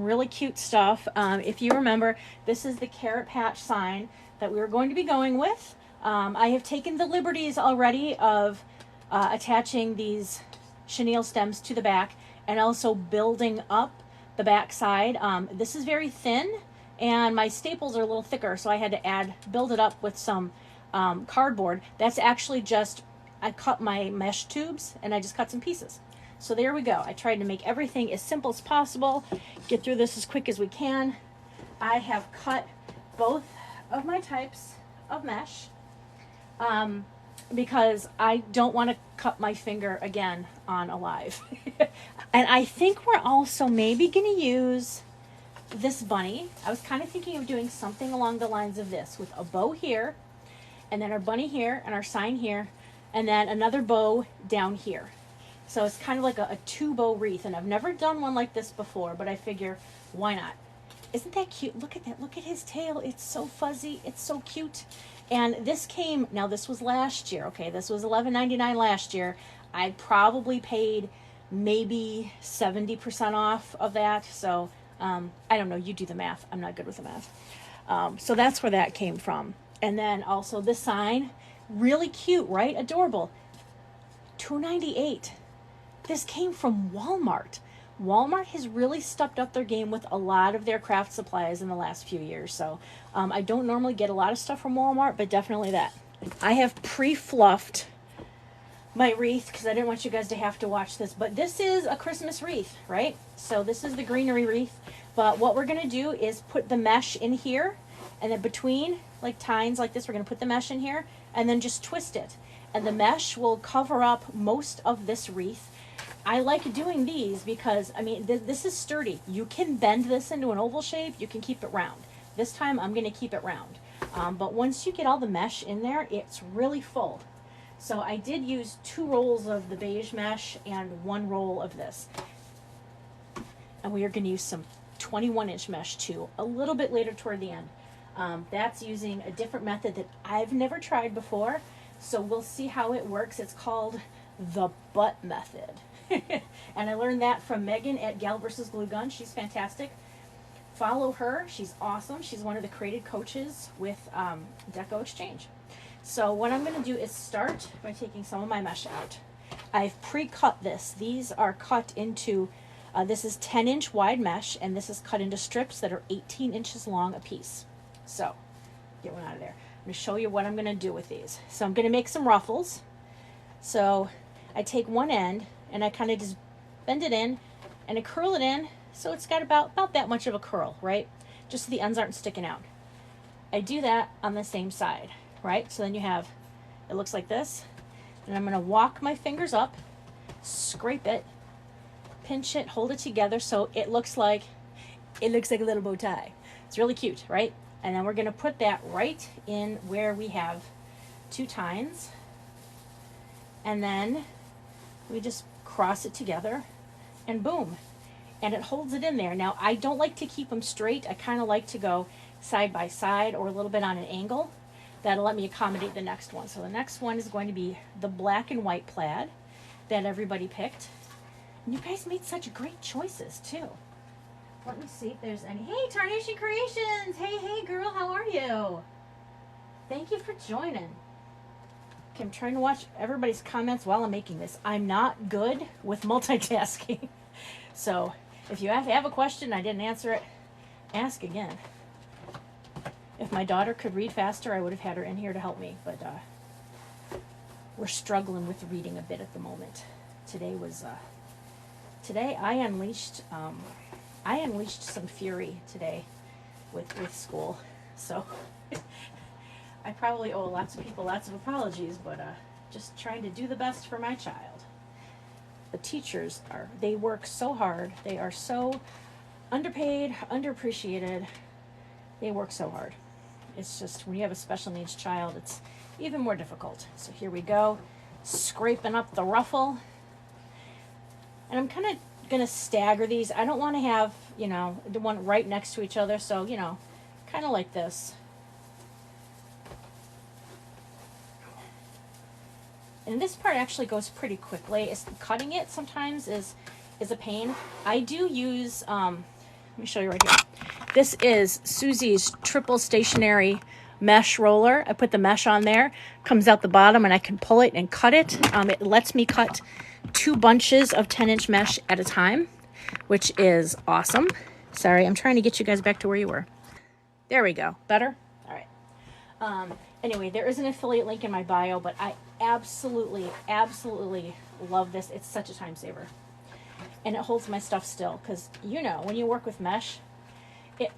some really cute stuff. If you remember, this is the carrot patch sign that we were going to be going with. I have taken the liberties already of attaching these chenille stems to the back and also building up the back side. This is very thin and my staples are a little thicker, so I had to build it up with some cardboard. That's actually just, I cut my mesh tubes and I just cut some pieces. So there we go. I tried to make everything as simple as possible, get through this as quick as we can. I have cut both of my types of mesh because I don't want to cut my finger again on Alive. And I think we're also maybe going to use this bunny. I was kind of thinking of doing something along the lines of this, with a bow here, and then our bunny here, and our sign here, and then another bow down here. So it's kind of like a two bow wreath, and I've never done one like this before, but I figure, why not? Isn't that cute? Look at that. Look at his tail. It's so fuzzy. It's so cute. And this came, now this was last year, okay? This was $11.99 last year. I probably paid maybe 70% off of that. So I don't know. You do the math. I'm not good with the math. So that's where that came from. And then also this sign, really cute, right? Adorable. $2.98. This came from Walmart. Walmart has really stepped up their game with a lot of their craft supplies in the last few years. So I don't normally get a lot of stuff from Walmart, but definitely that. I have pre-fluffed my wreath because I didn't want you guys to have to watch this, but this is a Christmas wreath, right? So this is the greenery wreath, but what we're going to do is put the mesh in here, and then between like tines like this, we're going to put the mesh in here and then just twist it, and the mesh will cover up most of this wreath. I like doing these because, I mean, this is sturdy. You can bend this into an oval shape. You can keep it round. This time I'm going to keep it round. But once you get all the mesh in there, it's really full. So I did use 2 rolls of the beige mesh and 1 roll of this. And we are going to use some 21-inch mesh too, a little bit later toward the end. That's using a different method that I've never tried before. So we'll see how it works. It's called the butt method. And I learned that from Megan at Gal vs. Glue Gun. She's fantastic. Follow her. She's awesome. She's one of the created coaches with Deco Exchange. So what I'm going to do is start by taking some of my mesh out. I've pre-cut this. These are cut into, this is 10-inch wide mesh, and this is cut into strips that are 18 inches long a piece. So get one out of there. I'm going to show you what I'm going to do with these. So I'm going to make some ruffles. So I take one end and I kind of just bend it in and I curl it in so it's got about that much of a curl, right? Just so the ends aren't sticking out. I do that on the same side, right? So then you have, it looks like this. And I'm going to walk my fingers up, scrape it, pinch it, hold it together so it looks like a little bow tie. It's really cute, right? And then we're going to put that right in where we have 2 tines. And then we just cross it together and boom. And it holds it in there. Now, I don't like to keep them straight. I kind of like to go side by side or a little bit on an angle. That'll let me accommodate the next one. So the next one is going to be the black and white plaid that everybody picked. And you guys made such great choices too. Let me see if there's any. Hey, Tarnation Creations! Hey, girl, how are you? Thank you for joining. Okay, I'm trying to watch everybody's comments while I'm making this. I'm not good with multitasking. So if you have a question and I didn't answer it, ask again. If my daughter could read faster, I would have had her in here to help me. But we're struggling with reading a bit at the moment. Today I unleashed some fury today with school. So I probably owe lots of people lots of apologies, but just trying to do the best for my child. The teachers they work so hard. They are so underpaid, underappreciated. They work so hard. It's just when you have a special needs child, it's even more difficult. So here we go, scraping up the ruffle. And I'm kind of going to stagger these. I don't want to have, the one right next to each other. So, kind of like this. And this part actually goes pretty quickly. Cutting it sometimes is a pain. I do use my me show you right here. This is Susie's triple stationary mesh roller. I put the mesh on there, comes out the bottom, and I can pull it and cut it. It lets me cut 2 bunches of 10-inch mesh at a time, which is awesome. Sorry, I'm trying to get you guys back to where you were. There we go. Better? All right. Anyway, there is an affiliate link in my bio, but I absolutely, absolutely love this. It's such a time saver. And it holds my stuff still, because, you know, when you work with mesh,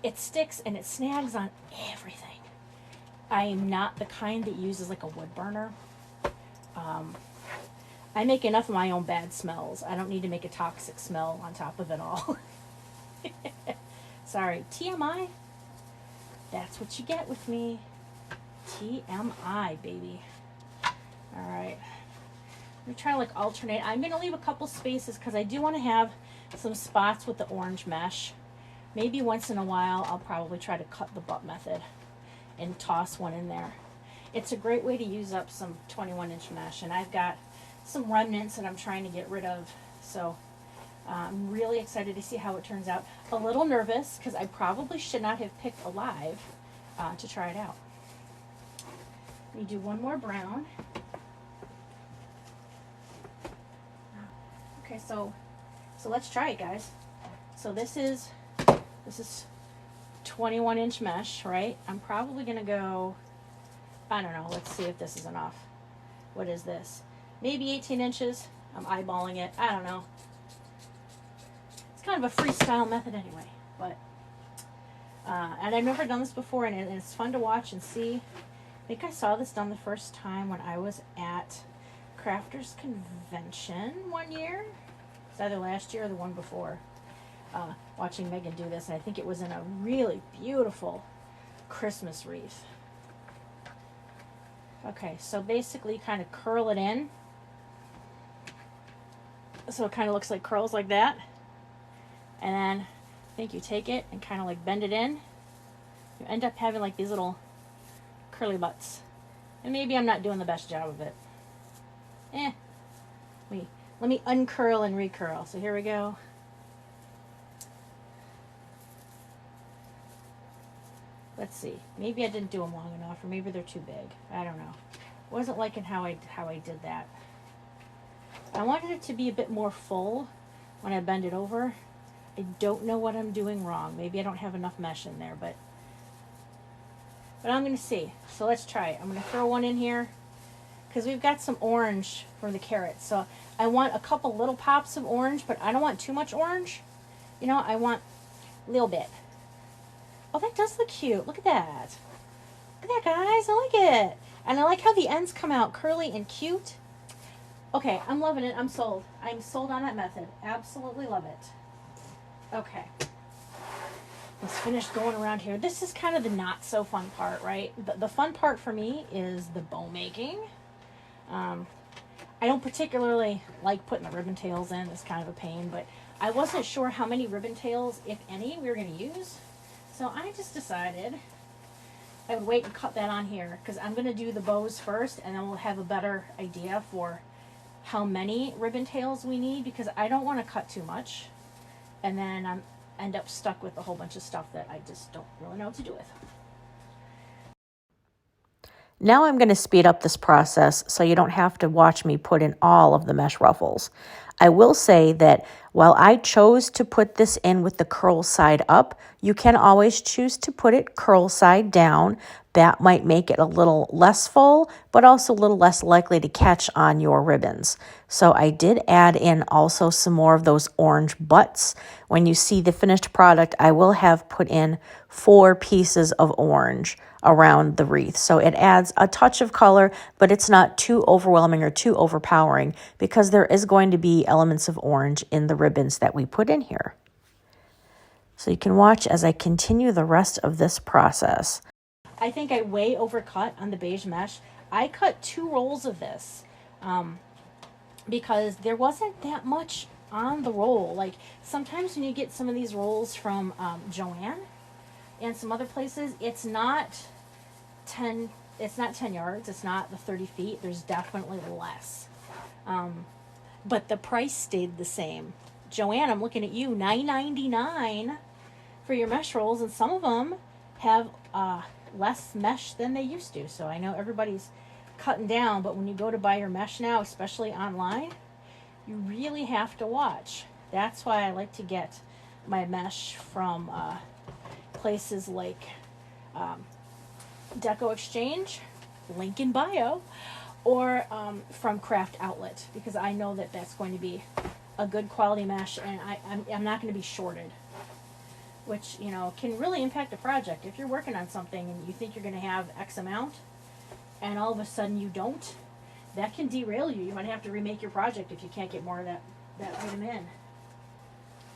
it sticks and it snags on everything. I am not the kind that uses like a wood burner. I make enough of my own bad smells. I don't need to make a toxic smell on top of it all. Sorry, TMI. That's what you get with me. TMI, baby. All right. I'm going to try to like alternate. I'm going to leave a couple spaces because I do want to have some spots with the orange mesh. Maybe once in a while I'll probably try to cut the butt method and toss one in there. It's a great way to use up some 21-inch mesh, and I've got some remnants that I'm trying to get rid of. So I'm really excited to see how it turns out. A little nervous because I probably should not have picked Alive to try it out. Let me do one more brown. Okay, so let's try it, guys. So this is 21-inch mesh, right? I'm probably gonna go, I don't know, let's see if this is enough. What is this? Maybe 18 inches. I'm eyeballing it. I don't know. It's kind of a freestyle method anyway, but and I've never done this before, and it's fun to watch and see. I think I saw this done the first time when I was at Crafters Convention one year. It's either last year or the one before. Watching Megan do this, and I think it was in a really beautiful Christmas wreath. Okay, so basically kind of curl it in. So it kind of looks like curls like that. And then I think you take it and kind of like bend it in. You end up having like these little curly butts. And maybe I'm not doing the best job of it. Let me uncurl and recurl. So here we go. Let's see. Maybe I didn't do them long enough, or maybe they're too big. I don't know. Wasn't liking how I did that. I wanted it to be a bit more full when I bend it over. I don't know what I'm doing wrong. Maybe I don't have enough mesh in there, but I'm going to see. So let's try it. I'm going to throw one in here because we've got some orange from the carrots. So I want a couple little pops of orange, but I don't want too much orange. You know, I want a little bit. Oh, that does look cute. Look at that. Look at that, guys. I like it. And I like how the ends come out curly and cute. Okay, I'm loving it. I'm sold. I'm sold on that method. Absolutely love it. Okay. Let's finish going around here. This is kind of the not so fun part, right? The fun part for me is the bow making. I don't particularly like putting the ribbon tails in. It's kind of a pain, but I wasn't sure how many ribbon tails, if any, we were going to use. So I just decided I would wait and cut that on here because I'm going to do the bows first, and then we'll have a better idea for how many ribbon tails we need, because I don't want to cut too much and then end up stuck with a whole bunch of stuff that I just don't really know what to do with. Now I'm going to speed up this process so you don't have to watch me put in all of the mesh ruffles. I will say that while I chose to put this in with the curl side up, you can always choose to put it curl side down. That might make it a little less full, but also a little less likely to catch on your ribbons. So I did add in also some more of those orange butts. When you see the finished product, I will have put in 4 pieces of orange around the wreath. So it adds a touch of color, but it's not too overwhelming or too overpowering because there is going to be elements of orange in the ribbons that we put in here. So you can watch as I continue the rest of this process. I think I way overcut on the beige mesh. I cut 2 rolls of this because there wasn't that much on the roll. Like sometimes when you get some of these rolls from Joann and some other places, it's not 10 yards, it's not the 30 feet. There's definitely less. But the price stayed the same. Joann, I'm looking at you, $9.99 for your mesh rolls, and some of them have less mesh than they used to. So I know everybody's cutting down, but when you go to buy your mesh now, especially online, you really have to watch. That's why I like to get my mesh from places like Deco Exchange, link in bio, or from Craft Outlet, because I know that that's going to be a good quality mesh, and I'm not going to be shorted, which, you know, can really impact a project. If you're working on something and you think you're going to have X amount, and all of a sudden you don't, that can derail you. You might have to remake your project if you can't get more of that item in.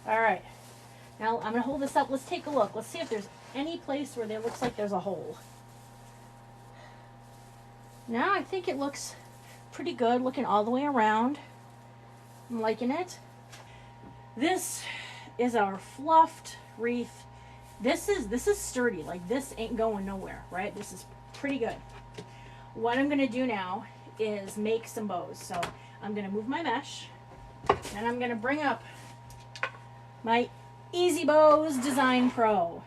All right, now I'm going to hold this up. Let's take a look. Let's see if there's any place where there looks like there's a hole. Now I think it looks pretty good, looking all the way around. I'm liking it. This is our fluffed wreath. This is sturdy. Like, this ain't going nowhere, right? This is pretty good. What I'm gonna do now is make some bows. So I'm gonna move my mesh, and I'm gonna bring up my Easy Bows Design Pro.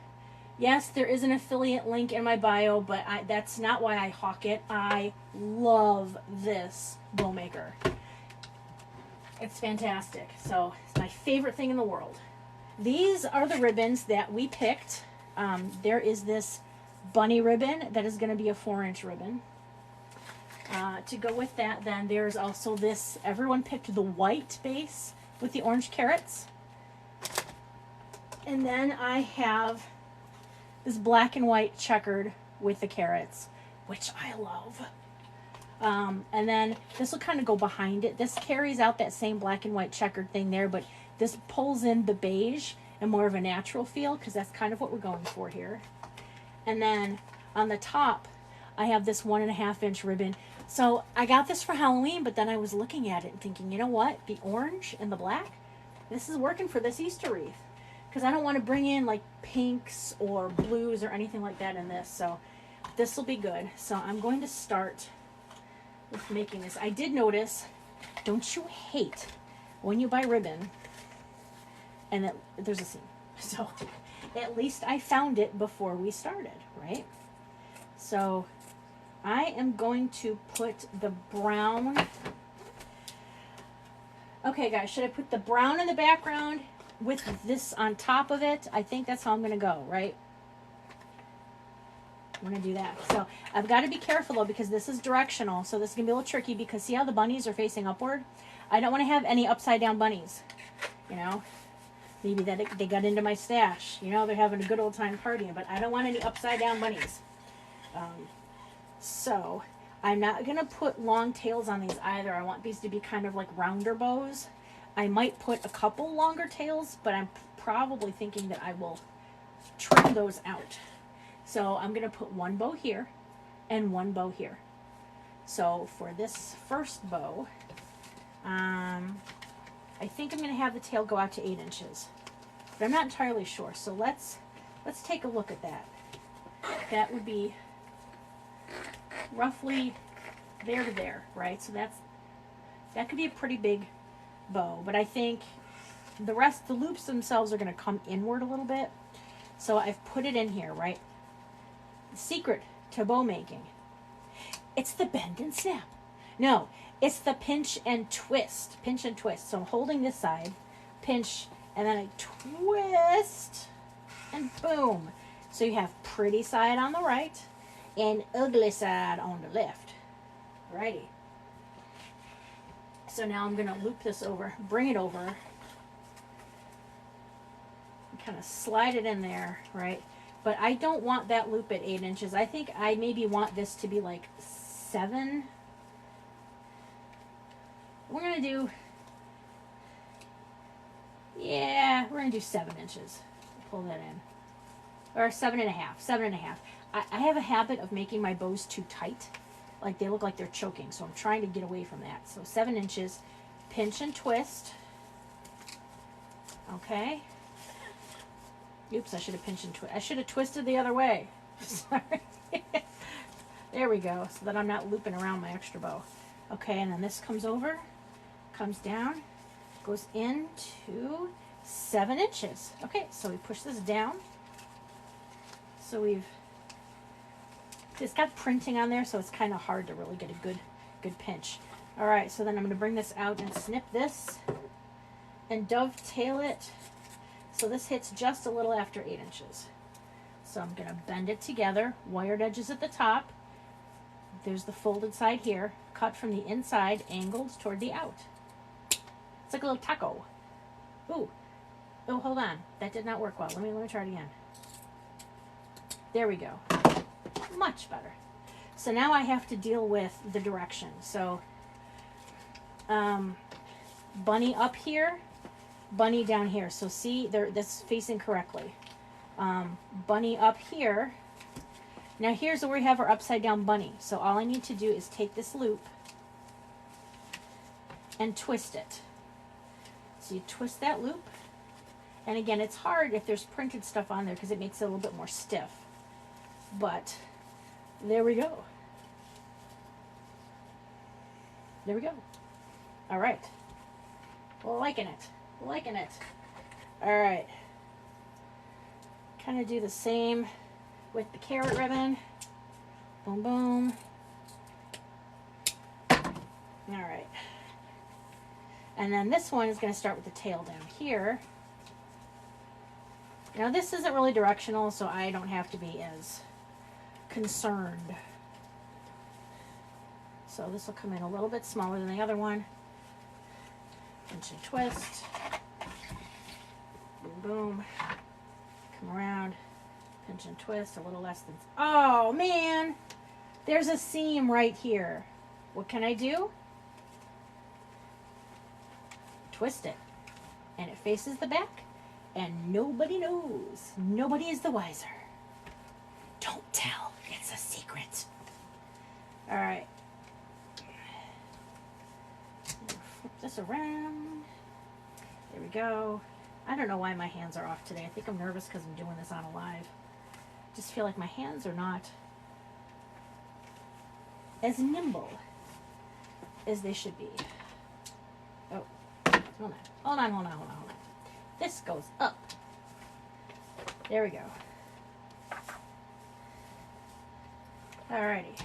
Yes, there is an affiliate link in my bio, but that's not why I hawk it. I love this bow maker. It's fantastic. So it's my favorite thing in the world. These are the ribbons that we picked. There is this bunny ribbon that is going to be a 4-inch ribbon. To go with that, then there's also this, everyone picked the white base with the orange carrots. And then I have this black and white checkered with the carrots, which I love. And then this will kind of go behind it. This carries out that same black and white checkered thing there, but this pulls in the beige and more of a natural feel, because that's kind of what we're going for here. And then on the top, I have this 1.5-inch ribbon. So I got this for Halloween, but then I was looking at it and thinking, you know what? The orange and the black, this is working for this Easter wreath. Because I don't want to bring in like pinks or blues or anything like that in this. So this will be good. So I'm going to start with making this. I did notice, don't you hate when you buy ribbon and that there's a seam? So at least I found it before we started, right? So I am going to put the brown. Okay guys, should I put the brown in the background with this on top of it? I think that's how I'm going to go, right? I'm going to do that. So I've got to be careful though, because this is directional. So this is going to be a little tricky, because see how the bunnies are facing upward? I don't want to have any upside down bunnies, you know? Maybe that they got into my stash. You know, they're having a good old time partying, but I don't want any upside down bunnies. So I'm not going to put long tails on these either. I want these to be kind of like rounder bows. I might put a couple longer tails, but I'm probably thinking that I will trim those out. So I'm going to put one bow here and one bow here. So for this first bow, I think I'm going to have the tail go out to 8 inches, but I'm not entirely sure. So let's take a look at that. That would be roughly there to there, right? So that could be a pretty big bow, but I think the loops themselves are going to come inward a little bit. So I've put it in here, right? The secret to bow making, it's the bend and snap. No, it's the pinch and twist. Pinch and twist. So I'm holding this side, pinch, and then I twist, and boom. So you have pretty side on the right and ugly side on the left. Righty. So now I'm going to loop this over, bring it over, and kind of slide it in there, right? But I don't want that loop at 8 inches. I think I maybe want this to be like 7. We're going to do, yeah, we're going to do 7 inches. Pull that in. Or 7.5, 7.5. I have a habit of making my bows too tight. Like they look like they're choking, so I'm trying to get away from that. So 7 inches, pinch and twist. Okay. Oops, I should have pinched and twisted. I should have twisted the other way. Sorry. There we go, so that I'm not looping around my extra bow. Okay, and then this comes over, comes down, goes into 7 inches. Okay, so we push this down. So it's got printing on there, so it's kind of hard to really get a good pinch. All right, so then I'm going to bring this out and snip this and dovetail it. So this hits just a little after 8 inches. So I'm going to bend it together, wired edges at the top. There's the folded side here, cut from the inside, angled toward the out. It's like a little taco. Ooh. Oh, hold on. That did not work well. Let me try it again. There we go. Much better. So now I have to deal with the direction. So bunny up here, bunny down here. So see, this facing correctly. Bunny up here. Now here's where we have our upside down bunny. So all I need to do is take this loop and twist it. So you twist that loop. And again, it's hard if there's printed stuff on there because it makes it a little bit more stiff. But there we go. There we go. All right. Liking it. Liking it. All right. Kind of do the same with the carrot ribbon. Boom, boom. All right. And then this one is going to start with the tail down here. Now this isn't really directional, so I don't have to be as concerned. So this will come in a little bit smaller than the other one. Pinch and twist. Boom, boom. Come around. Pinch and twist. A little less than... Oh, man! There's a seam right here. What can I do? Twist it. And it faces the back. And nobody knows. Nobody is the wiser. Don't tell. It's a secret. All right. Flip this around. There we go. I don't know why my hands are off today. I think I'm nervous because I'm doing this on a live. Just feel like my hands are not as nimble as they should be. Oh, hold on. This goes up. There we go. Alrighty.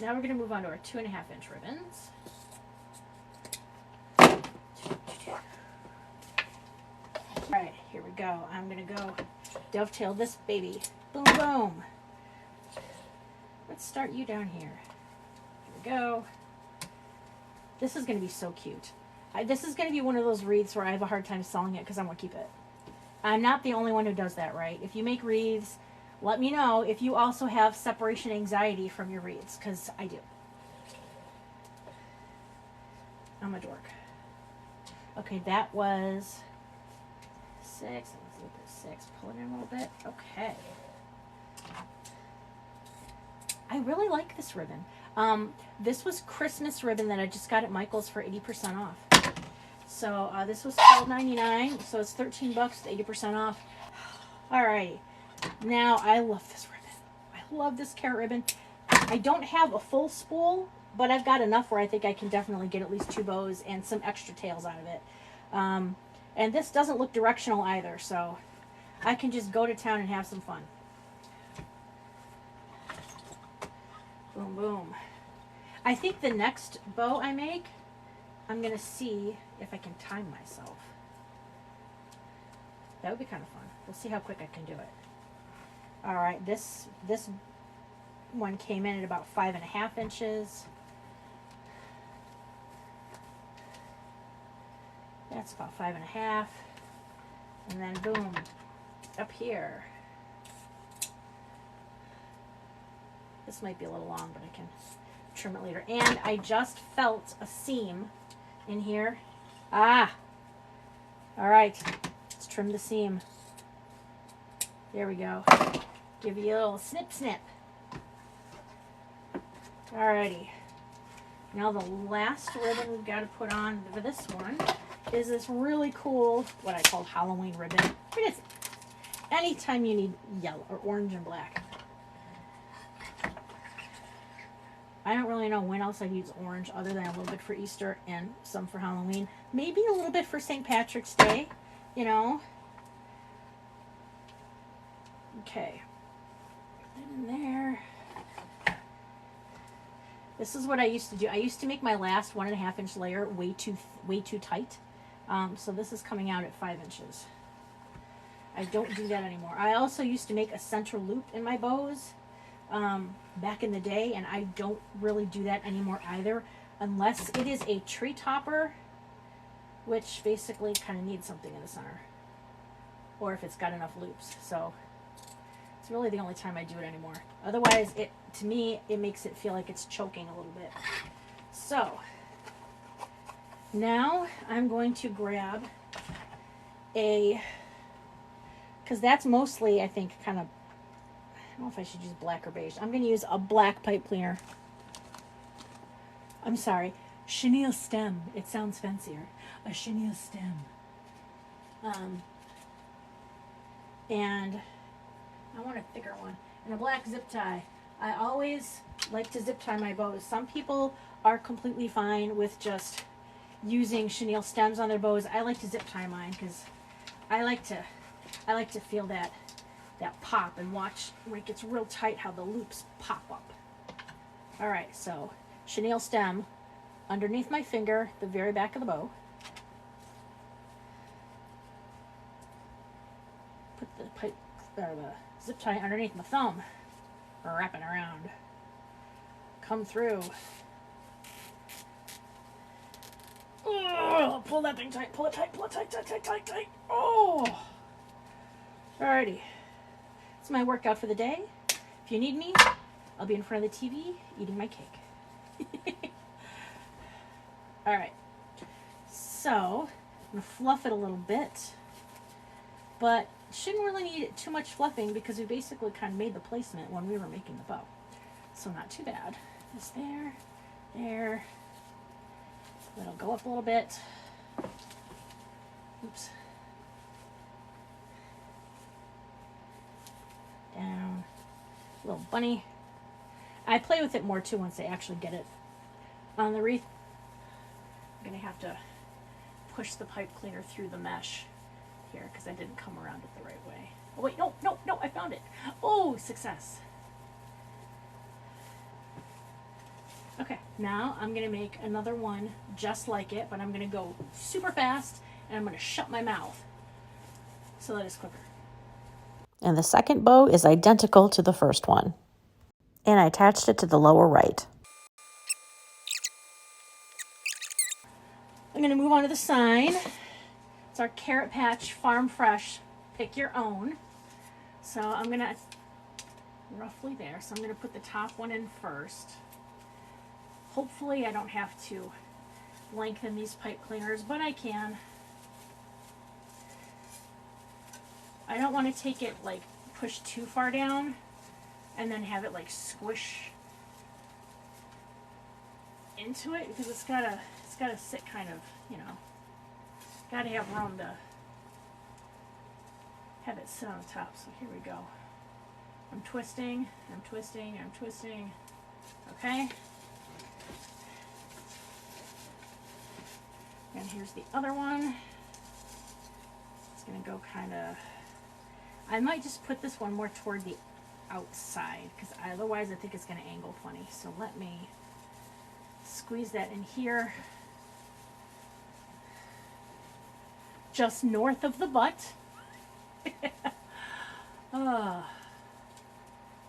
Now we're going to move on to our 2.5-inch ribbons. Alright, here we go. I'm going to go dovetail this baby. Boom, boom. Let's start you down here. Here we go. This is going to be so cute. This is going to be one of those wreaths where I have a hard time selling it because I want to keep it. I'm not the only one who does that, right? If you make wreaths, let me know if you also have separation anxiety from your wreaths, because I do. I'm a dork. Okay, that was 6. Let's look at 6. Pull it in a little bit. Okay. I really like this ribbon. This was Christmas ribbon that I just got at Michael's for 80% off. So this was $12.99, so it's $13 with 80% off. Alrighty. Now, I love this ribbon. I love this carrot ribbon. I don't have a full spool, but I've got enough where I think I can definitely get at least 2 bows and some extra tails out of it. And this doesn't look directional either, so I can just go to town and have some fun. Boom, boom. I think the next bow I make, I'm going to see if I can time myself. That would be kind of fun. We'll see how quick I can do it. All right, this one came in at about 5.5 inches. That's about 5.5. And then boom, up here. This might be a little long, but I can trim it later. And I just felt a seam in here. Ah! All right, let's trim the seam. There we go. Give you a little snip, snip. Alrighty. Now the last ribbon we've got to put on for this one is this really cool, what I call Halloween ribbon. It is anytime you need yellow or orange and black. I don't really know when else I use orange other than a little bit for Easter and some for Halloween. maybe a little bit for St. Patrick's Day, you know. Okay, put it in there. This is what I used to do. I used to make my last 1.5 inch layer way too tight. So this is coming out at 5 inches. I don't do that anymore. I also used to make a central loop in my bows back in the day, and I don't really do that anymore either, unless it is a tree topper, which basically kind of needs something in the center, or if it's got enough loops. So it's really the only time I do it anymore. Otherwise, to me, it makes it feel like it's choking a little bit. So now I'm going to grab because that's mostly, I think, kind of, I don't know if I should use black or beige. I'm going to use a black pipe cleaner. I'm sorry, chenille stem. It sounds fancier. A chenille stem. And I want a thicker one. And a black zip tie. I always like to zip tie my bows. Some people are completely fine with just using chenille stems on their bows. I like to zip tie mine because I like to feel that pop and watch when it gets real tight how the loops pop up. All right, so chenille stem underneath my finger, the very back of the bow. Put the pipe or the zip tie underneath my thumb, wrapping around. Come through. Oh, pull that thing tight, pull it tight, pull it tight, tight, tight, tight, tight. Oh! Alrighty. It's my workout for the day. If you need me, I'll be in front of the TV eating my cake. Alright. So, I'm going to fluff it a little bit. But shouldn't really need too much fluffing because we basically kind of made the placement when we were making the bow. So not too bad. Just there, there. It'll go up a little bit. Oops. Down. Little bunny. I play with it more too once I actually get it on the wreath. I'm going to have to push the pipe cleaner through the mesh here because I didn't come around it the right way. Oh wait, no, I found it. Oh, success. Okay, now I'm going to make another one just like it, but I'm going to go super fast and I'm going to shut my mouth so that it's quicker. And the second bow is identical to the first one. And I attached it to the lower right. I'm going to move on to the sign. It's our Carrot Patch Farm Fresh Pick Your Own. So I'm going to, roughly there, so I'm going to put the top one in first. Hopefully I don't have to lengthen these pipe cleaners, but I can. I don't want to take it like push too far down and then have it like squish into it because it's gotta sit kind of, you know, gotta have room to have it sit on the top. So here we go. I'm twisting, I'm twisting, I'm twisting. Okay. And here's the other one. It's gonna go kind of, I might just put this one more toward the outside because otherwise I think it's gonna angle funny. So let me squeeze that in here. Just north of the butt. I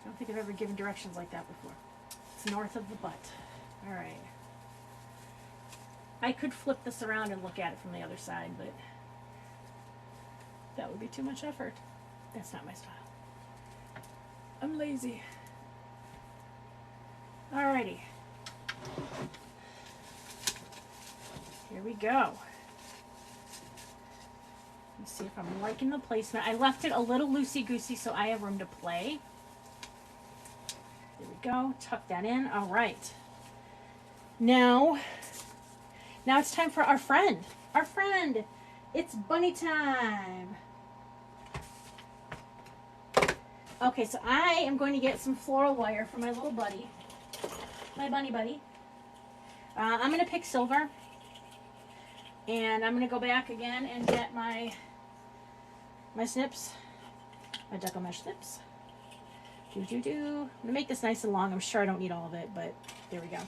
don't think I've ever given directions like that before. It's north of the butt. All right. I could flip this around and look at it from the other side, but that would be too much effort. That's not my style. I'm lazy. Alrighty. Here we go. Let's see if I'm liking the placement. I left it a little loosey-goosey so I have room to play. There we go. Tuck that in. All right. Now it's time for our friend. Our friend. It's bunny time. Okay, so I am going to get some floral wire for my little buddy. My bunny buddy. I'm going to pick silver. And I'm going to go back again and get my snips, my deco mesh snips. I'm going to make this nice and long. I'm sure I don't need all of it, but there we go.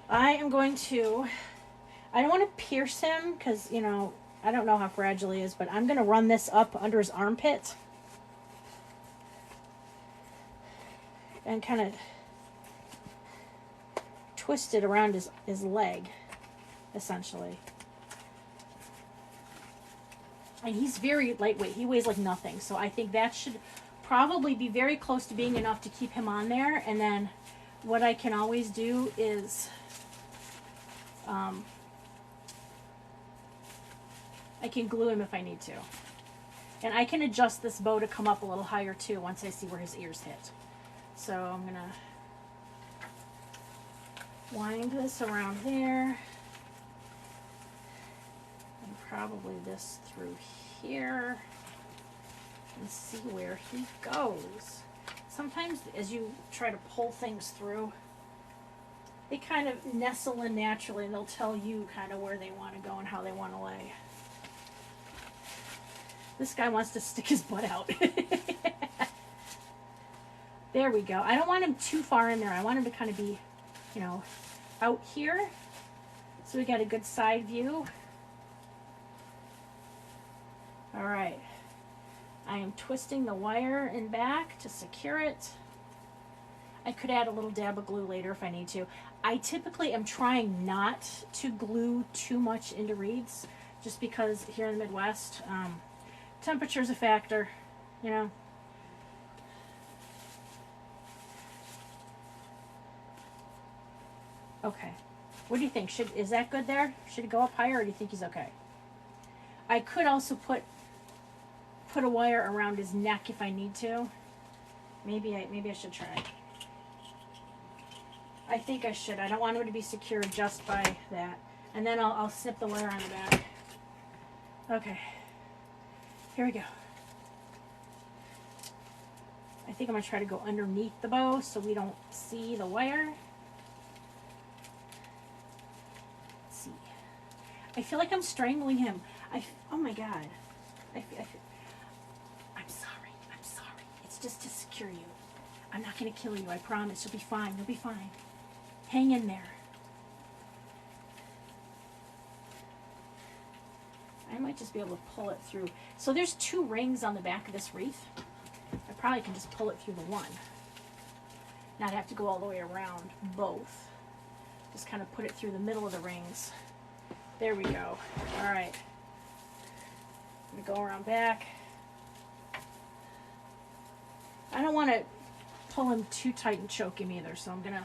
I am going to, I don't want to pierce him because, you know, I don't know how fragile he is, but I'm going to run this up under his armpit and kind of twist it around his leg, essentially. And he's very lightweight. He weighs like nothing, so I think that should probably be very close to being enough to keep him on there. And then what I can always do is I can glue him if I need to. And I can adjust this bow to come up a little higher too once I see where his ears hit. So I'm going to wind this around there. And probably this through here. And see where he goes. Sometimes as you try to pull things through, they kind of nestle in naturally and they'll tell you kind of where they want to go and how they want to lay. This guy wants to stick his butt out. There we go. I don't want him too far in there. I want him to kind of be, you know, out here. So we got a good side view. All right. I am twisting the wire in back to secure it. I could add a little dab of glue later if I need to. I typically am trying not to glue too much into wreaths just because here in the Midwest, temperature is a factor, you know. Okay. What do you think? Is that good there? Should it go up higher or do you think he's okay? I could also put a wire around his neck if I need to. Maybe I should try. I think I should. I don't want him to be secured just by that. And then I'll snip the wire on the back. Okay. Here we go. I think I'm going to try to go underneath the bow so we don't see the wire. Let's see. I feel like I'm strangling him. Oh my God. I'm sorry. It's just to secure you. I'm not going to kill you. I promise. You'll be fine. You'll be fine. Hang in there. I might just be able to pull it through. So there's 2 rings on the back of this wreath. I probably can just pull it through the one. Not have to go all the way around both. Just kind of put it through the middle of the rings. There we go. All right. I'm going to go around back. I don't want to pull him too tight and choke him either, so I'm going to...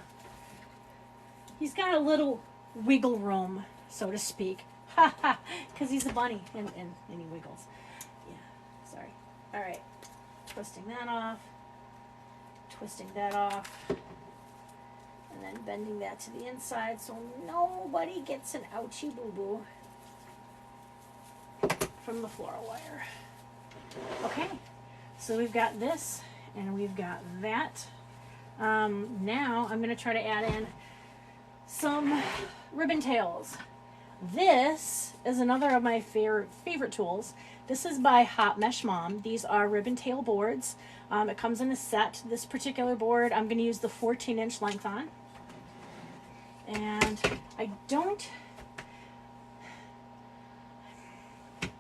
He's got a little wiggle room, so to speak. Ha ha! Because he's a bunny, and he wiggles. Yeah, sorry. All right. Twisting that off. Twisting that off. And then bending that to the inside so nobody gets an ouchie boo-boo from the floral wire. Okay, so we've got this and we've got that. Now I'm going to try to add in some ribbon tails. This is another of my favorite tools. This is by Hot Mesh Mom. These are ribbon tail boards. It comes in a set. This particular board I'm going to use the 14-inch length on. And I don't...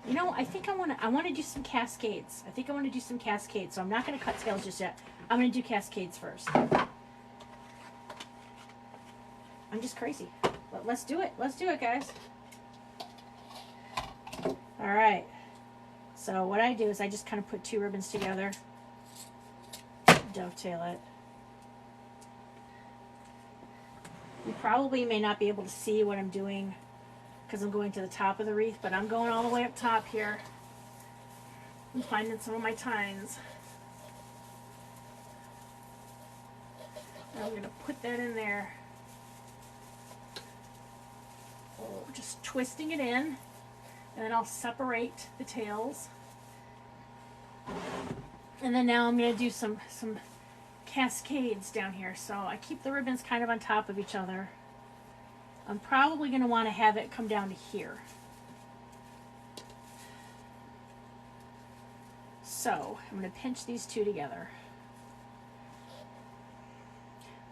You know, I think I want to do some cascades. I think I want to do some cascades. So I'm not going to cut tails just yet. I'm going to do cascades first. I'm just crazy. But let's do it. Let's do it, guys. All right. So what I do is I just kind of put 2 ribbons together, dovetail it. You probably may not be able to see what I'm doing because I'm going to the top of the wreath, but I'm going all the way up top here. I'm finding some of my tines. And I'm going to put that in there. Oh, just twisting it in. And then I'll separate the tails. And then now I'm going to do some cascades down here. So I keep the ribbons kind of on top of each other. I'm probably going to want to have it come down to here. So I'm going to pinch these two together.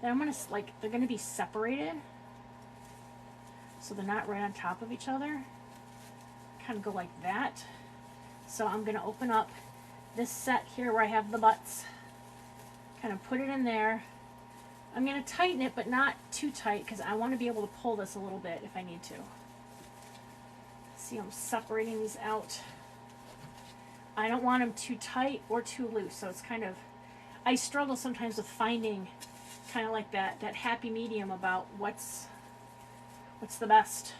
Then I'm going to, like, they're going to be separated, so they're not right on top of each other. Kind of go like that. So I'm going to open up this set here where I have the butts. Kind of put it in there. I'm going to tighten it, but not too tight, because I want to be able to pull this a little bit if I need to. See, I'm separating these out. I don't want them too tight or too loose, so it's kind of, I struggle sometimes with finding kind of like that happy medium about what's the best.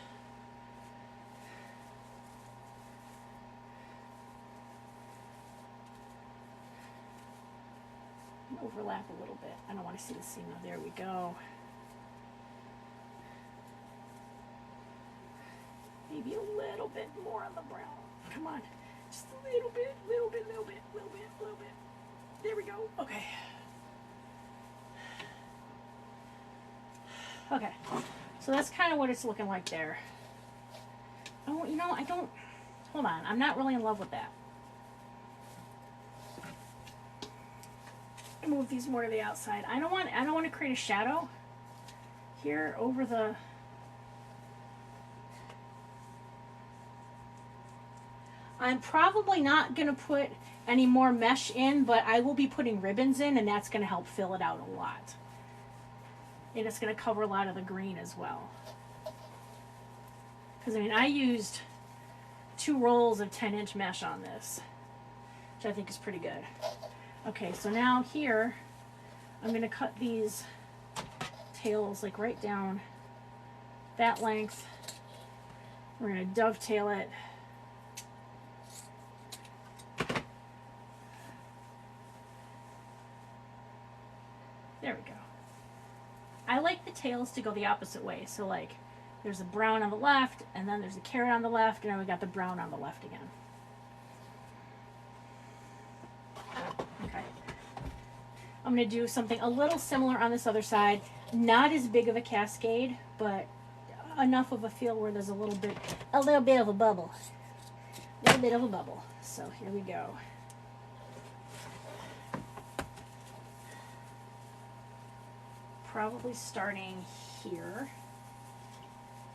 Overlap a little bit. I don't want to see the seam. Oh, there we go. Maybe a little bit more on the brown. Come on. Just a little bit, little bit, little bit, little bit, little bit. There we go. Okay. Okay. So that's kind of what it's looking like there. Oh, you know, I don't, hold on. I'm not really in love with that. Move these more to the outside. I don't want to create a shadow here over the, I'm probably not going to put any more mesh in, but I will be putting ribbons in, and that's going to help fill it out a lot. And it's going to cover a lot of the green as well. Because, I mean, I used 2 rolls of 10-inch mesh on this, which I think is pretty good. Okay, so now here, I'm going to cut these tails like right down that length. We're going to dovetail it. There we go. I like the tails to go the opposite way. So like there's a brown on the left, and then there's a carrot on the left, and then we got the brown on the left again. Okay. I'm going to do something a little similar on this other side. Not as big of a cascade, but enough of a feel where there's a little bit of a bubble. A little bit of a bubble. So here we go. Probably starting here.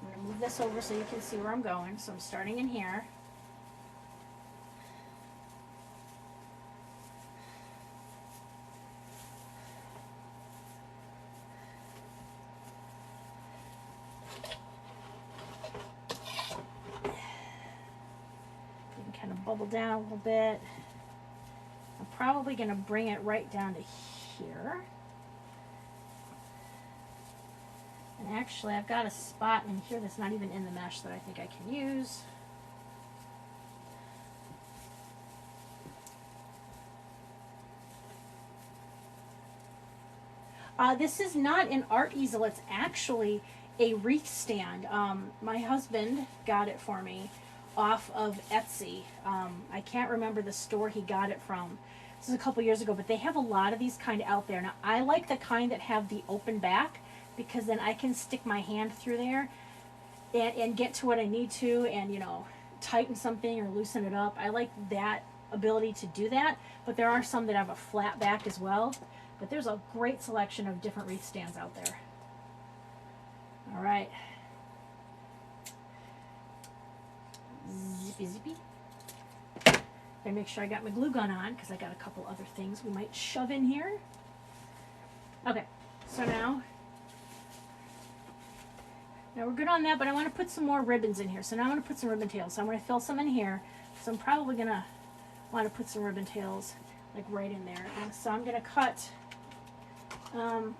I'm going to move this over so you can see where I'm going. So I'm starting in here. You can kind of bubble down a little bit. I'm probably going to bring it right down to here. And actually, I've got a spot in here that's not even in the mesh that I think I can use. This is not an art easel. It's actually a wreath stand. My husband got it for me off of Etsy. I can't remember the store he got it from. This is a couple years ago, but they have a lot of these kind out there. Now, I like the kind that have the open back, because then I can stick my hand through there and get to what I need to, and, you know, tighten something or loosen it up. I like that ability to do that, but there are some that have a flat back as well. But there's a great selection of different wreath stands out there. All right. Zippy zippy. Gotta make sure I got my glue gun on, because I got a couple other things we might shove in here. Okay, so now we're good on that, but I want to put some more ribbons in here. So now I'm going to put some ribbon tails. So I'm going to fill some in here. So I'm probably going to want to put some ribbon tails like right in there. And so I'm going to cut, and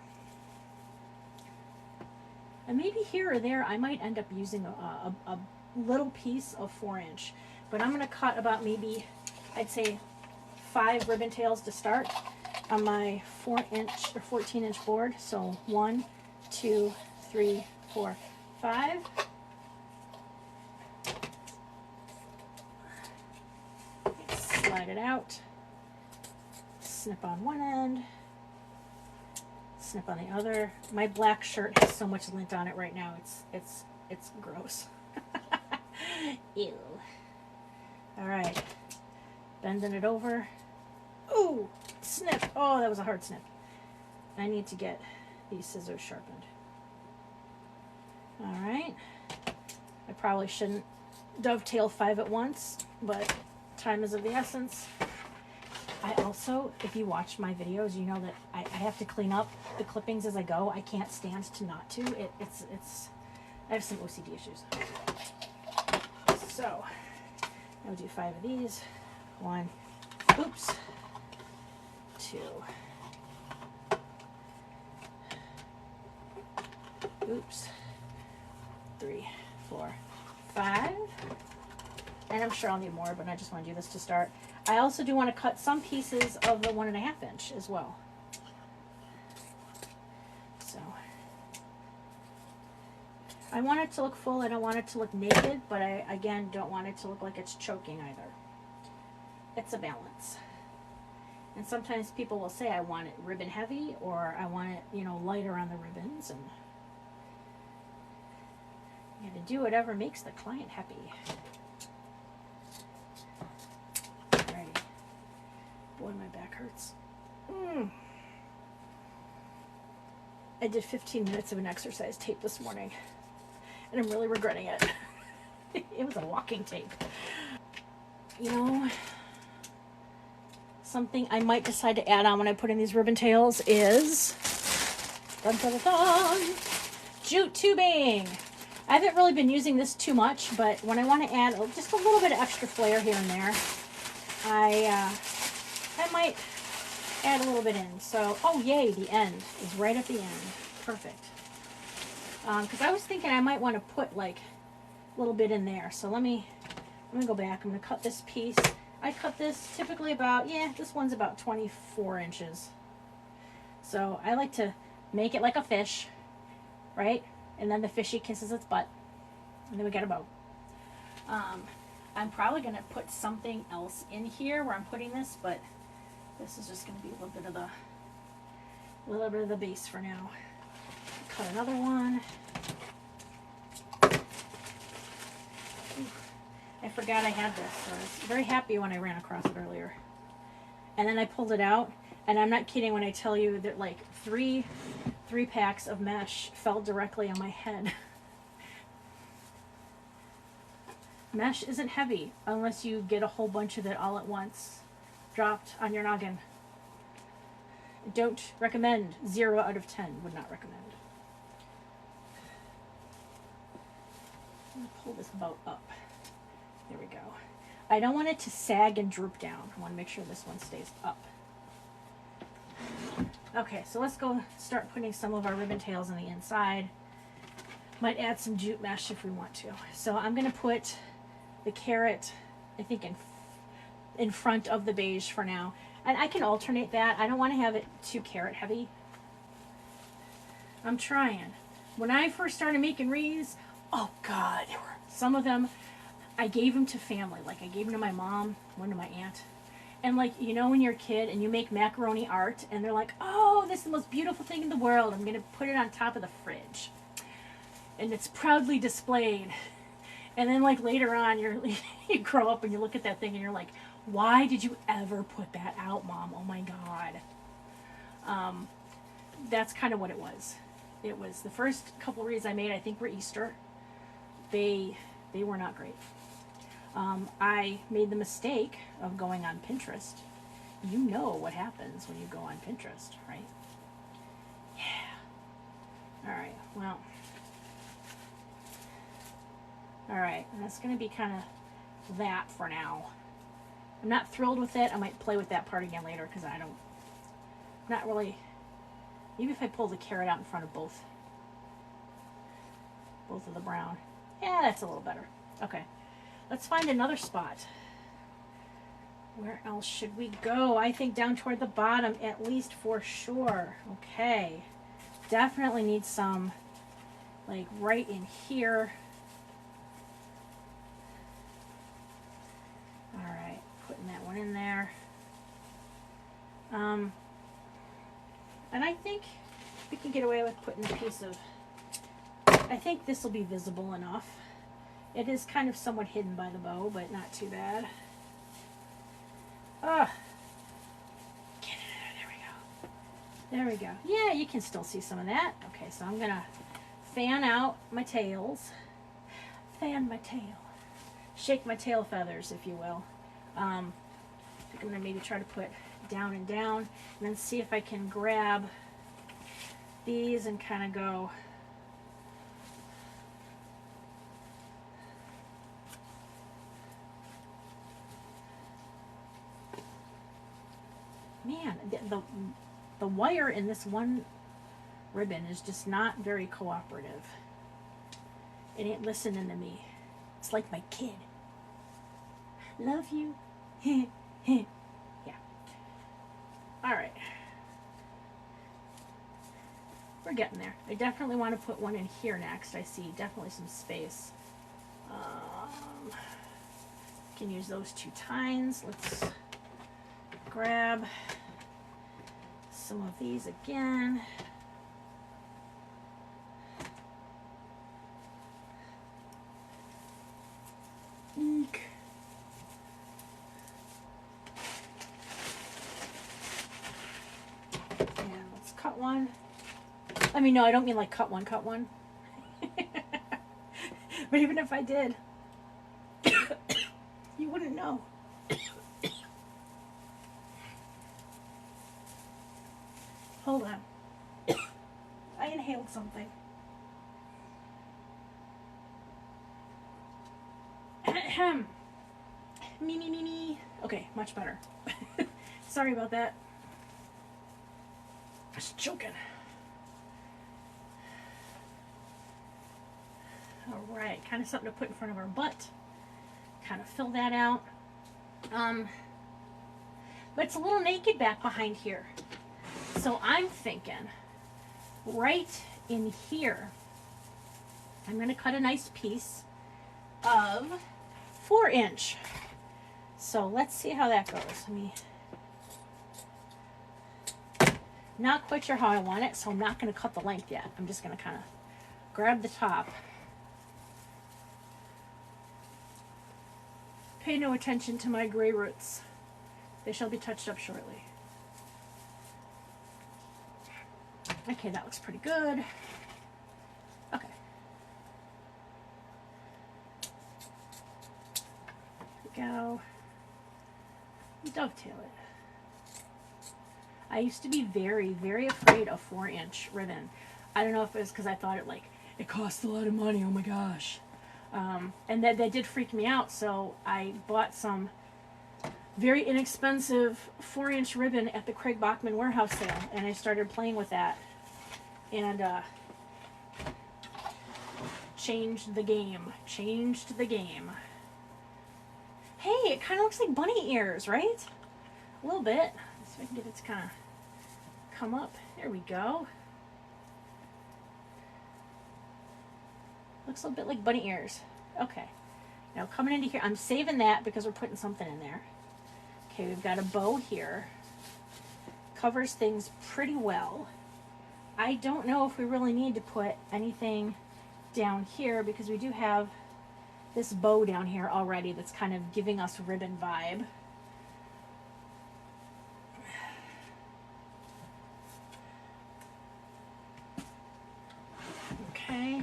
maybe here or there I might end up using a little piece of 4-inch. But I'm going to cut about maybe, I'd say 5 ribbon tails to start on my 4-inch or 14-inch board. So 1, 2, 3, 4, 5. Slide it out. Snip on one end. snip on the other. My black shirt has so much lint on it right now. It's gross. Ew. All right. Bending it over. Ooh, snip. Oh, that was a hard snip. I need to get these scissors sharpened. All right. I probably shouldn't dovetail 5 at once, but time is of the essence. I also, if you watch my videos, you know that I have to clean up the clippings as I go. I can't stand to not to. I have some OCD issues. So, I'll do 5 of these. 1, oops, 2, oops, 3, 4, 5. And I'm sure I'll need more, but I just want to do this to start. I also do want to cut some pieces of the 1.5 inch as well. So I want it to look full. I don't want it to look naked, but I, again, don't want it to look like it's choking either. It's a balance. And sometimes people will say, I want it ribbon heavy, or I want it, you know, lighter on the ribbons. And you have to do whatever makes the client happy. Alrighty. Boy, my back hurts. I did 15 minutes of an exercise tape this morning, and I'm really regretting it. It was a walking tape. You know, something I might decide to add on when I put in these ribbon tails is dun, dun, dun, dun, jute tubing. I haven't really been using this too much, but when I want to add just a little bit of extra flair here and there, I might add a little bit in. So, oh yay, the end is right at the end. Perfect. Because I was thinking I might want to put like a little bit in there. So let me go back. I'm going to cut this piece. I cut this typically about, this one's about 24 inches. So I like to make it like a fish, right? And then the fishy kisses its butt. And then we got a bow. I'm probably going to put something else in here where I'm putting this, but this is just going to be a little bit of the base for now. Cut another one. I forgot I had this, so I was very happy when I ran across it earlier. And then I pulled it out, and I'm not kidding when I tell you that like three packs of mesh fell directly on my head. Mesh isn't heavy unless you get a whole bunch of it all at once dropped on your noggin. Don't recommend. 0 out of 10 would not recommend. I'm going to pull this boat up. There we go. I don't want it to sag and droop down. I want to make sure this one stays up. Okay, so let's go start putting some of our ribbon tails on the inside. Might add some jute mesh if we want to. So I'm going to put the carrot, I think, in front of the beige for now. And I can alternate that. I don't want to have it too carrot heavy. I'm trying. When I first started making wreaths, oh God, there were some of them. I gave them to family. Like I gave them to my mom, one to my aunt. And like, you know when you're a kid and you make macaroni art and they're like, oh, this is the most beautiful thing in the world. I'm going to put it on top of the fridge. And it's proudly displayed. And then like later on, you grow up and you look at that thing and you're like, why did you ever put that out, Mom? Oh my God. That's kind of what it was. It was the first couple wreaths I made, I think were Easter. They were not great. I made the mistake of going on Pinterest. You know what happens when you go on Pinterest, right? Yeah. All right, well. All right, that's going to be kind of that for now. I'm not thrilled with it. I might play with that part again later because not really, maybe if I pull the carrot out in front of both of the brown. Yeah, that's a little better. Okay, let's find another spot. Where else should we go? I think down toward the bottom, at least for sure. Okay, definitely need some, like right in here. All right, putting that one in there. And I think We can get away with putting a piece of, I think this will be visible enough. It is kind of somewhat hidden by the bow, but not too bad. Ah, get it there, there we go. There we go. Yeah, you can still see some of that. Okay, so I'm gonna fan out my tails. Fan my tail. Shake my tail feathers, if you will. I think I'm gonna maybe try to put down and down, and then see if I can grab these and kind of go man, the wire in this one ribbon is just not very cooperative. It ain't listening to me. It's like my kid. Love you. Yeah. All right. We're getting there. I definitely want to put one in here next. I see definitely some space. Can use those 2 tines. Let's grab some of these again. Eek. And let's cut one. I mean, no, I don't mean like cut one. But even if I did, you wouldn't know. Hold on. I inhaled something. Ahem. Me. Okay, much better. Sorry about that. Just choking. Alright, kind of something to put in front of our butt. Kind of fill that out. But it's a little naked back behind here. So I'm thinking right in here, I'm going to cut a nice piece of 4-inch. So let's see how that goes. Not quite sure how I want it, so I'm not going to cut the length yet. I'm just going to kind of grab the top. Pay no attention to my gray roots. They shall be touched up shortly. Okay, that looks pretty good. Okay. There we go. Dovetail it. I used to be very, very afraid of 4-inch ribbon. I don't know if it was because I thought it cost a lot of money, oh my gosh. And that did freak me out, so I bought some very inexpensive 4-inch ribbon at the Craig Bachman warehouse sale, and I started playing with that. And changed the game. Hey, it kind of looks like bunny ears, right? A little bit. Let's see if I can get it to kind of come up. There we go. Looks a little bit like bunny ears. Okay. Now coming into here, I'm saving that because we're putting something in there. Okay, we've got a bow here. Covers things pretty well. I don't know if we really need to put anything down here because we do have this bow down here already that's kind of giving us a ribbon vibe. Okay,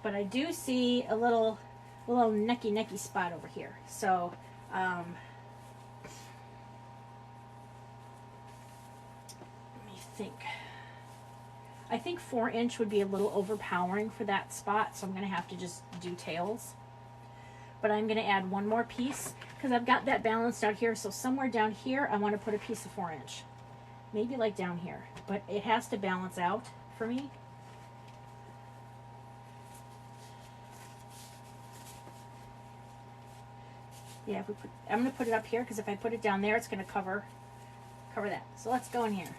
but I do see a little necky spot over here. So, let me think. I think 4-inch would be a little overpowering for that spot, so I'm going to have to just do tails. But I'm going to add one more piece because I've got that balanced out here. So somewhere down here, I want to put a piece of 4-inch. Maybe like down here, but it has to balance out for me. Yeah, I'm going to put it up here because if I put it down there, it's going to cover that. So let's go in here.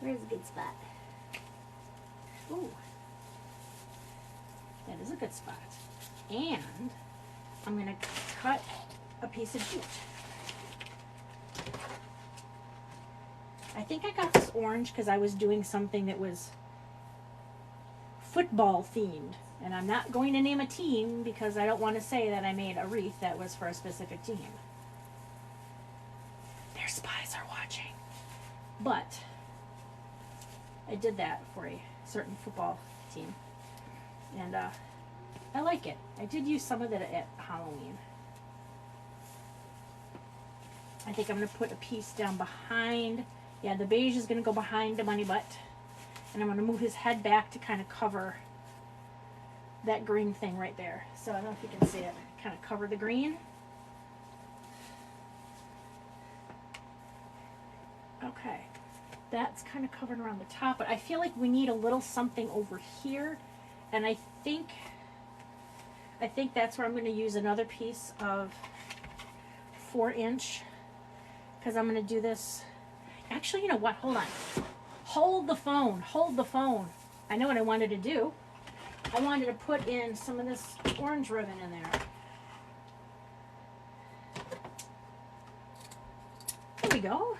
Where's a good spot? Ooh. That is a good spot. And I'm going to cut a piece of jute. I think I got this orange because I was doing something that was football themed. And I'm not going to name a team because I don't want to say that I made a wreath that was for a specific team. Their spies are watching. But I did that for a certain football team. And I like it. I did use some of it at Halloween. I think I'm going to put a piece down behind. Yeah, the beige is going to go behind the money butt. And I'm going to move his head back to kind of cover that green thing right there. So I don't know if you can see it. Kind of cover the green. Okay. That's kind of covered around the top, but I feel like we need a little something over here. And I think that's where I'm going to use another piece of 4-inch, because I'm going to do this. Actually, you know what? Hold on. Hold the phone. Hold the phone. I know what I wanted to do. I wanted to put in some of this orange ribbon in there. There we go.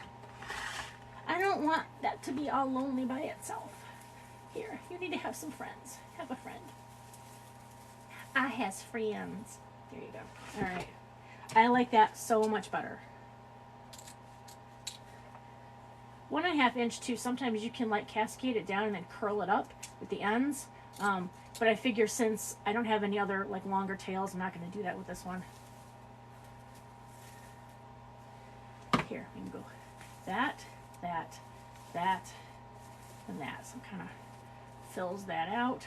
I don't want that to be all lonely by itself. Here, you need to have some friends. Have a friend. I has friends. There you go. All right. I like that so much better. 1.5 inch too. Sometimes you can like cascade it down and then curl it up with the ends. But I figure since I don't have any other like longer tails, I'm not going to do that with this one. Here, we can go that, that, that, and that. So kind of fills that out.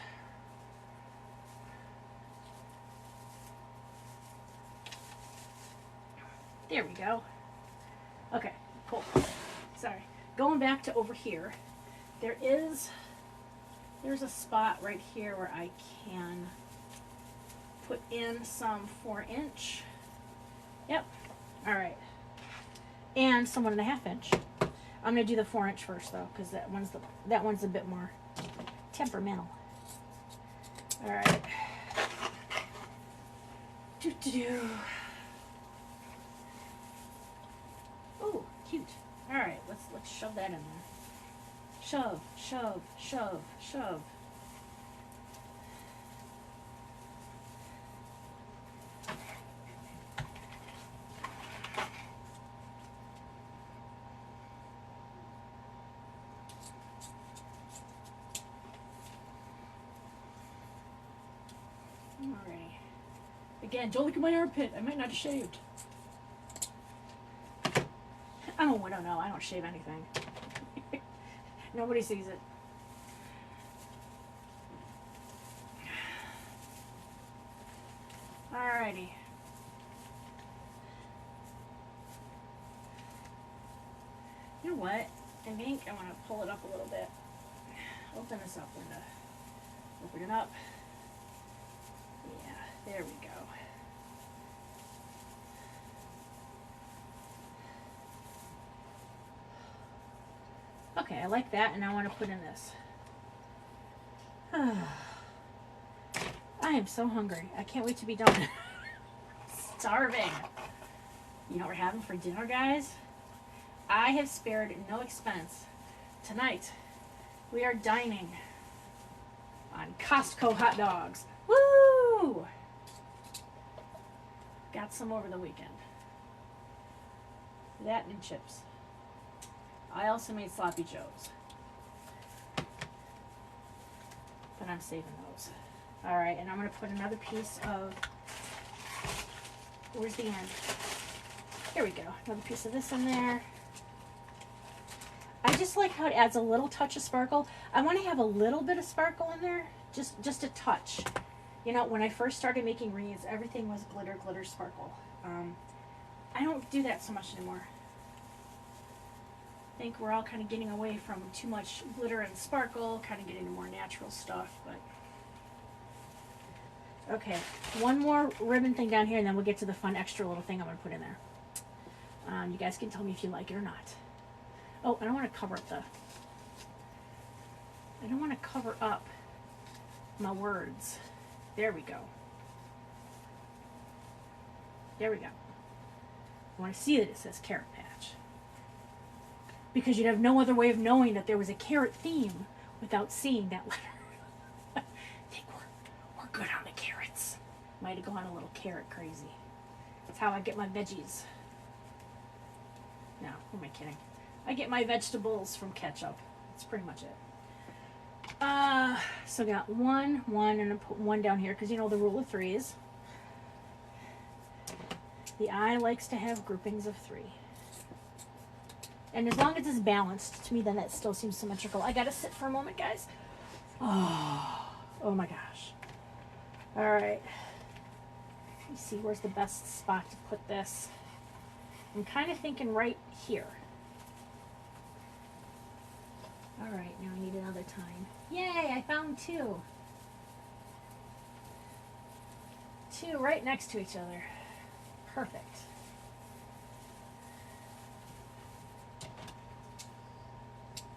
There we go. Okay, cool. Sorry. Going back to over here, there's a spot right here where I can put in some 4-inch. Yep. All right. And some 1.5 inch. I'm gonna do the 4-inch first though, because that one's a bit more temperamental. All right. Oh, cute. All right, let's shove that in there. Shove, shove, shove, shove. Alrighty. Again, don't look at my armpit. I might not have shaved. Oh, I don't know. I don't shave anything. Nobody sees it. Alrighty. You know what? I think I want to pull it up a little bit. Open this up, Linda. Open it up. Yeah, there we go. Okay, I like that, and I want to put in this. I am so hungry. I can't wait to be done. Starving. You know what we're having for dinner, guys? I have spared no expense. Tonight, we are dining on Costco hot dogs. Woo! Got some over the weekend. That and chips. I also made sloppy joes, but I'm saving those. All right, and I'm going to put another piece of, where's the end? Here we go. Another piece of this in there. I just like how it adds a little touch of sparkle. I want to have a little bit of sparkle in there, just a touch. You know, when I first started making wreaths, everything was glitter, glitter, sparkle. I don't do that so much anymore. I think we're all kind of getting away from too much glitter and sparkle, kind of getting to more natural stuff, but okay, one more ribbon thing down here, and then we'll get to the fun extra little thing I'm going to put in there. You guys can tell me if you like it or not. Oh, I don't want to cover up my words. There we go. There we go. I want to see that it says Carrot Patch. because you'd have no other way of knowing that there was a carrot theme without seeing that letter. I think we're good on the carrots. Might have gone a little carrot crazy. That's how I get my veggies. No, who am I kidding? I get my vegetables from ketchup. That's pretty much it. So I got one, and I put one down here because you know the rule of threes. The eye likes to have groupings of 3. And as long as it's balanced, to me, then that still seems symmetrical. I gotta sit for a moment, guys. Oh my gosh. All right. Let me see, where's the best spot to put this? I'm kind of thinking right here. All right, now I need another time. Yay, I found 2. 2 right next to each other. Perfect.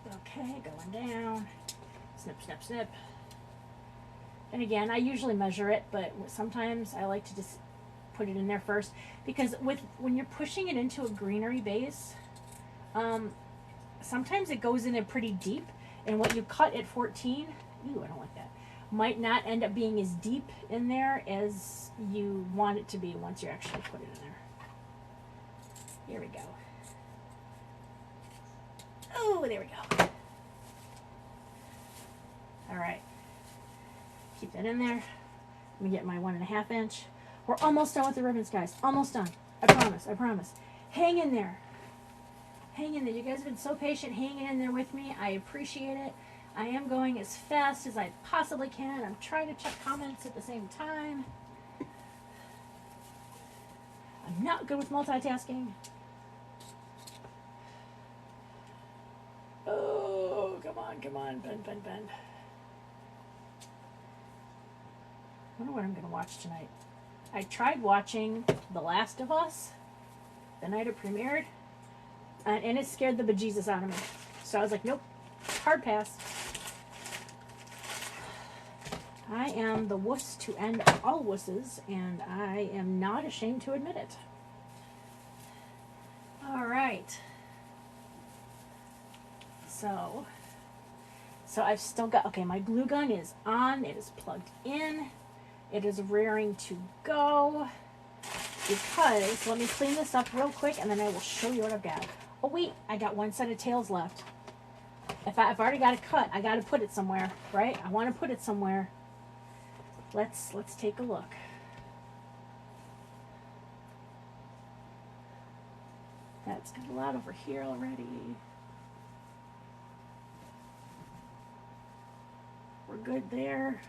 Okay, going down. Snip, snip, snip. And again, I usually measure it, but sometimes I like to just put it in there first because when you're pushing it into a greenery base, sometimes it goes in there pretty deep, and what you cut at 14, ooh, I don't like that, might not end up being as deep in there as you want it to be once you actually put it in there. Here we go. Oh, there we go. All right. Keep that in there. Let me get my 1.5 inch. We're almost done with the ribbons, guys. Almost done. I promise. I promise. Hang in there. Hang in there. You guys have been so patient hanging in there with me. I appreciate it. I am going as fast as I possibly can. I'm trying to check comments at the same time. I'm not good with multitasking. Oh, come on, come on. Bend, bend, bend. I wonder what I'm going to watch tonight. I tried watching The Last of Us the night it premiered, and it scared the bejesus out of me. So I was like, nope, hard pass. I am the wuss to end all wusses, and I am not ashamed to admit it. All right. So I've still got, okay, my glue gun is on. It is plugged in. It is raring to go because, let me clean this up real quick and then I will show you what I've got. Oh wait, I got 1 set of tails left. If I've already got it cut, I got to put it somewhere, right? I want to put it somewhere. Let's take a look. That's got a lot over here already. We're good there.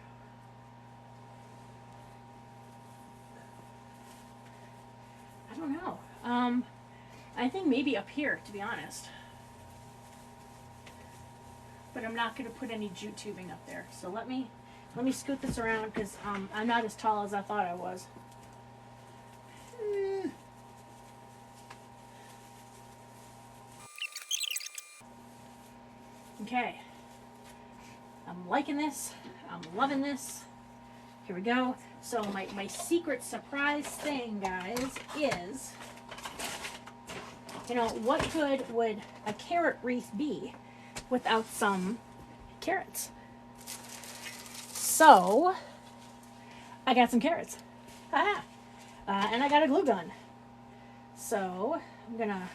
I don't know. I think maybe up here, to be honest. But I'm not going to put any jute tubing up there. So let me scoot this around because I'm not as tall as I thought I was. Okay. I'm liking this. I'm loving this. Here we go. So my secret surprise thing, guys, is, you know, what good would a carrot wreath be without some carrots? So I got some carrots. Haha. And I got a glue gun. So I'm gonna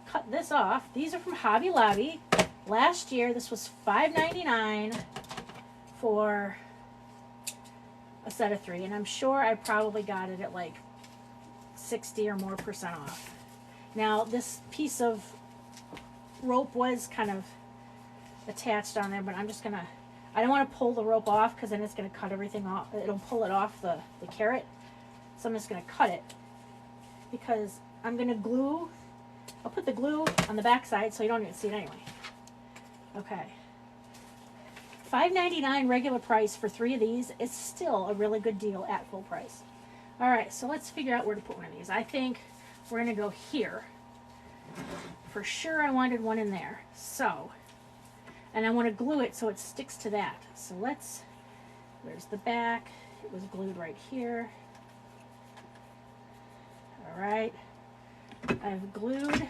cut this off. These are from Hobby Lobby. Last year this was $5.99 for a set of 3, and I'm sure I probably got it at like 60 or more % off. Now this piece of rope was kind of attached on there, but I'm just gonna, I don't want to pull the rope off because then it's gonna cut everything off. It'll pull it off the carrot. So I'm just gonna cut it because I'm gonna glue, I'll put the glue on the back side so you don't even see it anyway. Okay. $5.99 regular price for 3 of these is still a really good deal at full price. All right, so let's figure out where to put one of these. I think we're gonna go here. For sure I wanted one in there. So, and I want to glue it so it sticks to that. So where's the back? It was glued right here. All right, I've glued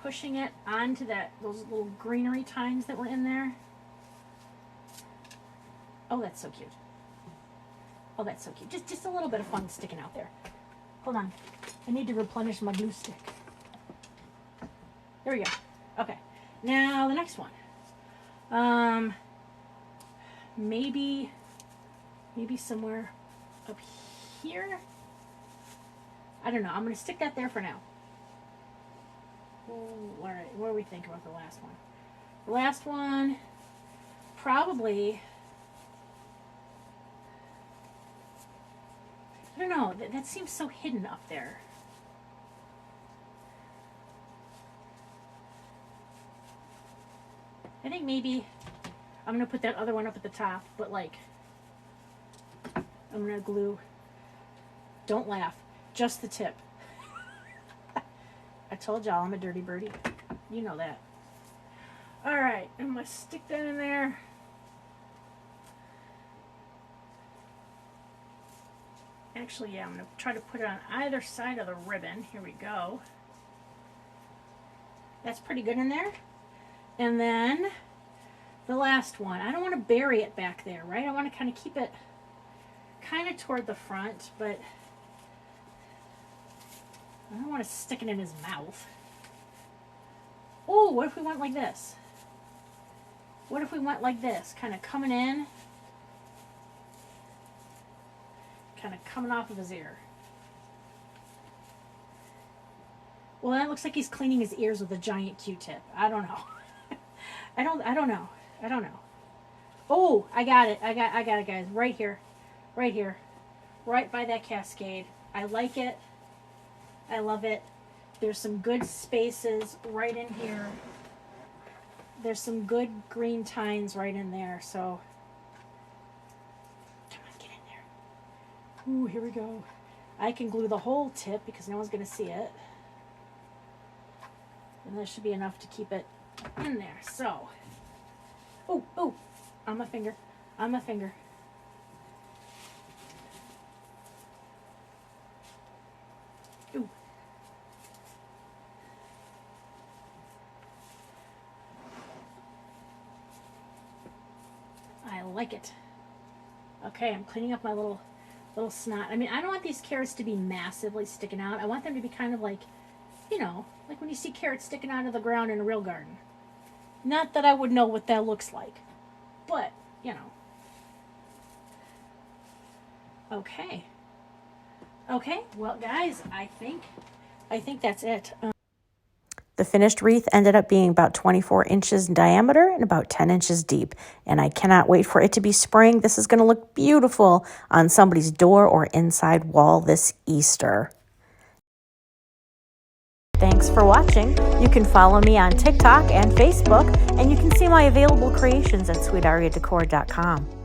pushing it onto those little greenery tines that were in there. Oh, that's so cute. Oh, that's so cute. Just a little bit of fun sticking out there. Hold on. I need to replenish my glue stick. There we go. Okay. Now the next one. Maybe somewhere up here. I don't know. I'm going to stick that there for now. Ooh, all right. What do we think about the last one? The last one, probably. I don't know. That seems so hidden up there. I think maybe I'm going to put that other one up at the top, but like, I'm going to glue. Don't laugh. Just the tip. I told y'all I'm a dirty birdie. You know that. Alright, I'm going to stick that in there. Actually, yeah, I'm going to try to put it on either side of the ribbon. Here we go. That's pretty good in there. And then the last one. I don't want to bury it back there, right? I want to kind of keep it kind of toward the front, but I don't want to stick it in his mouth. Oh, what if we went like this? What if we went like this? Kind of coming in. Kind of coming off of his ear. Well, that looks like he's cleaning his ears with a giant Q-tip. I don't know. I don't know. I don't know. Oh, I got it. I got it, guys. Right here. Right here. Right by that cascade. I like it. I love it. There's some good spaces right in here. There's some good green tines right in there. So, come on, get in there. Ooh, here we go. I can glue the whole tip because no one's going to see it. And that should be enough to keep it in there. So, oh, on my finger. On my finger. Ooh. I like it. Okay, I'm cleaning up my little snot. I mean, I don't want these carrots to be massively sticking out. I want them to be kind of like, you know, like when you see carrots sticking out of the ground in a real garden. Not that I would know what that looks like, but, you know. Okay. Okay, well, guys, I think that's it. The finished wreath ended up being about 24 inches in diameter and about 10 inches deep. And I cannot wait for it to be spring. This is going to look beautiful on somebody's door or inside wall this Easter. Thanks for watching. You can follow me on TikTok and Facebook, and you can see my available creations at sweetariadecor.com.